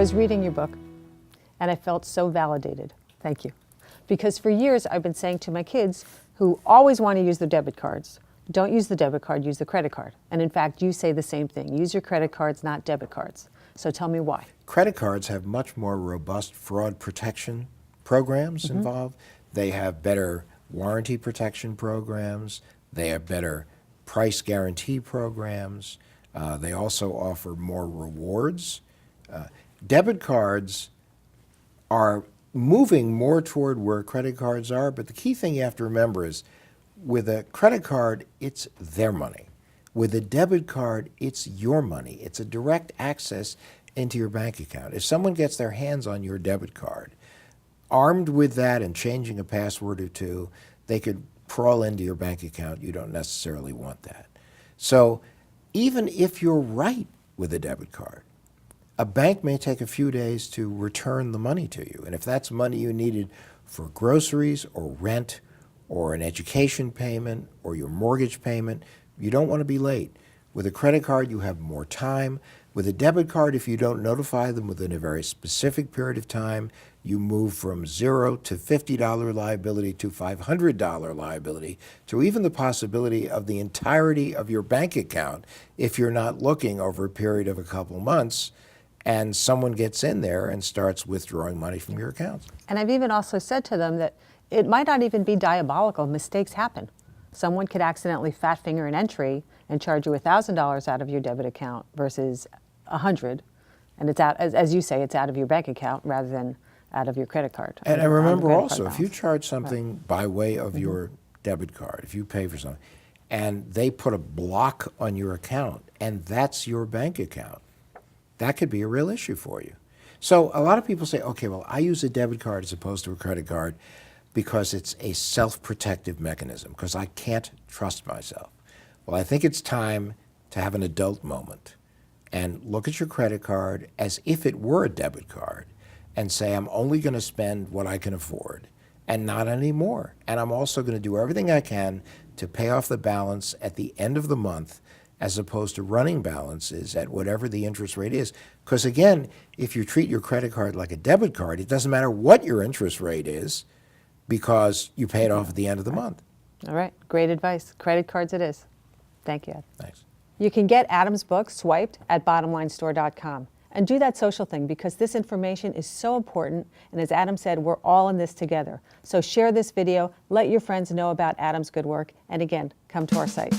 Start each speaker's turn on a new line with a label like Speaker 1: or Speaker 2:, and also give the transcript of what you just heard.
Speaker 1: was reading your book and I felt so validated. Thank you. Because for years I've been saying to my kids who always want to use their debit cards, don't use the debit card, use the credit card. And in fact, you say the same thing. Use your credit cards, not debit cards. So tell me why.
Speaker 2: Credit cards have much more robust fraud protection programs involved. They have better warranty protection programs. They have better price guarantee programs. They also offer more rewards. Debit cards are moving more toward where credit cards are, but the key thing you have to remember is with a credit card, it's their money. With a debit card, it's your money. It's a direct access into your bank account. If someone gets their hands on your debit card, armed with that and changing a password or two, they could crawl into your bank account. You don't necessarily want that. So even if you're right with a debit card, a bank may take a few days to return the money to you. And if that's money you needed for groceries or rent or an education payment or your mortgage payment, you don't want to be late. With a credit card, you have more time. With a debit card, if you don't notify them within a very specific period of time, you move from $0 to $50 liability to $500 liability to even the possibility of the entirety of your bank account if you're not looking over a period of a couple months and someone gets in there and starts withdrawing money from your account.
Speaker 1: And I've even also said to them that it might not even be diabolical. Mistakes happen. Someone could accidentally fat finger an entry and charge you $1,000 out of your debit account versus $100, and it's out, as you say, it's out of your bank account rather than out of your credit card.
Speaker 2: And I remember also, if you charge something by way of your debit card, if you pay for something, and they put a block on your account, and that's your bank account, that could be a real issue for you. So a lot of people say, okay, well, I use a debit card as opposed to a credit card because it's a self-protective mechanism, because I can't trust myself. Well, I think it's time to have an adult moment and look at your credit card as if it were a debit card and say, I'm only going to spend what I can afford and not any more. And I'm also going to do everything I can to pay off the balance at the end of the month as opposed to running balances at whatever the interest rate is. Because again, if you treat your credit card like a debit card, it doesn't matter what your interest rate is because you pay it off at the end of the month.
Speaker 1: All right, great advice. Credit cards it is. Thank you, Ed.
Speaker 2: Thanks.
Speaker 1: You can get Adam's book swiped at bottomlinestore.com. And do that social thing because this information is so important. And as Adam said, we're all in this together. So share this video, let your friends know about Adam's good work. And again, come to our site.